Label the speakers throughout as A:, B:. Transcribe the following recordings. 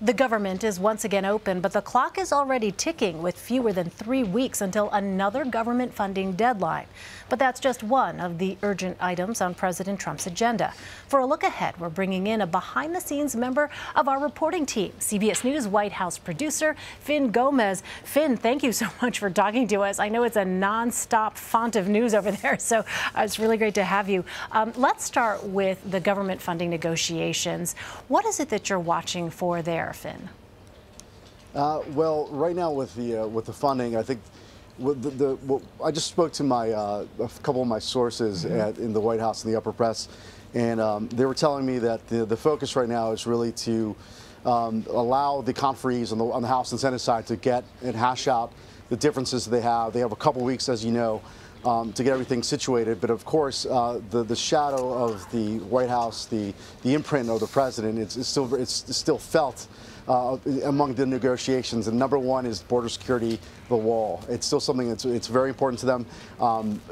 A: The government is once again open, but the clock is already ticking with fewer than 3 weeks until another government funding deadline. But that's just one of the urgent items on President Trump's agenda. For a look ahead, we're bringing in a behind-the-scenes member of our reporting team, CBS News White House producer Finn Gomez. Finn, thank you so much for talking to us. I know it's a non-stop font of news over there, so it's really great to have you. Let's start with the government funding negotiations. What is it that you're watching for there, Finn?
B: Well, right now with the funding, I think I just spoke to a couple of my sources in the White House and the upper press, and they were telling me that the focus right now is really to allow the conferees on the House and Senate side to get and hash out the differences they have. They have a couple weeks, as you know, to get everything situated. But of course, the shadow of the White House, the imprint of the president, it's still felt among the negotiations. And number one is border security, the wall. It's still something it's very important to them.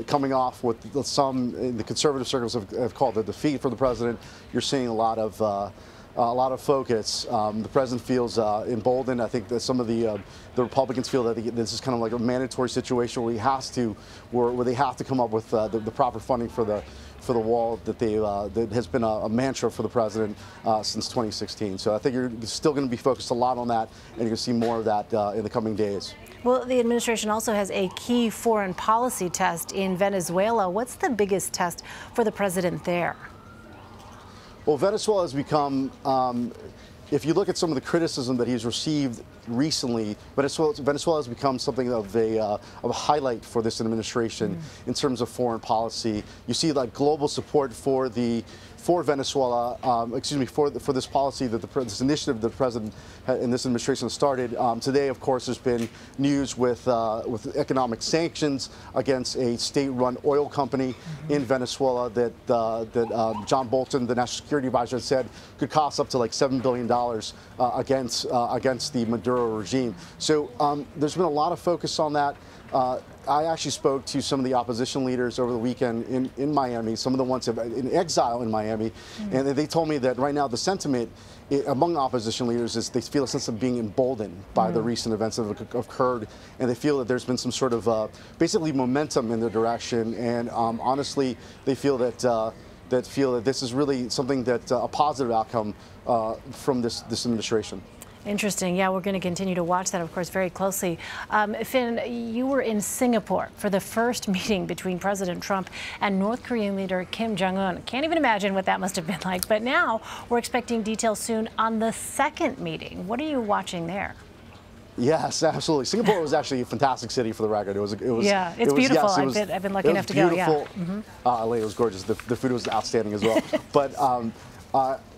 B: Coming off with some in the conservative circles have called a defeat for the president, you're seeing a lot of focus. The president feels emboldened. I think that some of the Republicans feel that this is kind of like a mandatory situation where they have to come up with the proper funding for the wall that has been a mantra for the president since 2016. So I think you're still going to be focused a lot on that, and you're going to see more of that in the coming days.
A: Well, the administration also has a key foreign policy test in Venezuela. What's the biggest test for the president there?
B: Well, Venezuela has become, if you look at some of the criticism that he's received recently, Venezuela has become something of a highlight for this administration in terms of foreign policy. You see like global support for Venezuela, for this policy this initiative that the president and this administration has started. Today, of course, there's been news with economic sanctions against a state-run oil company in Venezuela that John Bolton, the national security advisor, said could cost up to like $7 billion against the Maduro regime. So there's been a lot of focus on that. I actually spoke to some of the opposition leaders over the weekend in Miami, some of the ones in exile in Miami, and they told me that right now the sentiment among opposition leaders is they feel a sense of being emboldened by the recent events that have occurred, and they feel that there's been some sort of basically momentum in their direction, and honestly, they feel that this is really something that a positive outcome from this administration.
A: Interesting. Yeah, we're going to continue to watch that, of course, very closely. Finn, you were in Singapore for the first meeting between President Trump and North Korean leader Kim Jong-un. Can't even imagine what that must have been like. But now we're expecting details soon on the second meeting. What are you watching there?
B: Yes, absolutely. Singapore was actually a fantastic city, for the record. It's beautiful.
A: Yes, I've been lucky enough to go. Yeah.
B: LA was gorgeous. The food was outstanding as well. But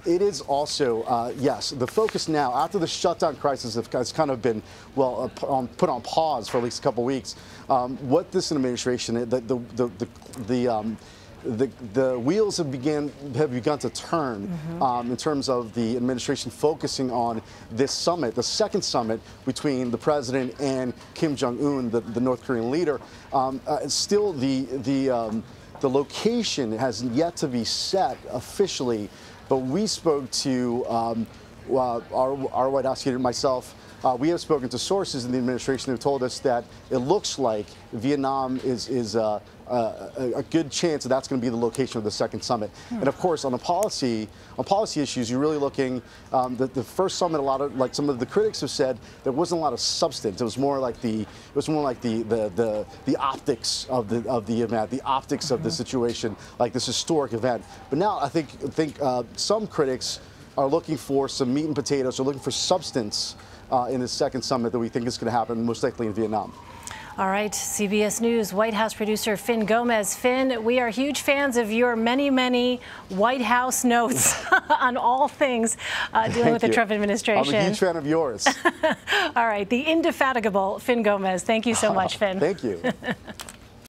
B: it is also, yes, the focus now, after the shutdown crisis has kind of been, well, put on pause for at least a couple weeks, what this administration, the wheels have begun to turn in terms of the administration focusing on this summit, the second summit between the president and Kim Jong-un, the North Korean leader. Still, the location has yet to be set officially. But we spoke to our White House leader, myself. We have spoken to sources in the administration who told us that it looks like Vietnam is a good chance that's going to be the location of the second summit. And of course, on policy issues, you're really looking. The first summit, like some of the critics have said, there wasn't a lot of substance. It was more like the optics of the event, the optics of the situation, like this historic event. But now I think some critics are looking for some meat and potatoes, are looking for substance in the second summit that we think is going to happen most likely in Vietnam.
A: All right, CBS News White House producer Finn Gomez. Finn, we are huge fans of your many White House notes on all things dealing with the Trump administration.
B: I'm a huge fan of yours.
A: All right, the indefatigable Finn Gomez. Thank you so much, Finn.
B: Thank you.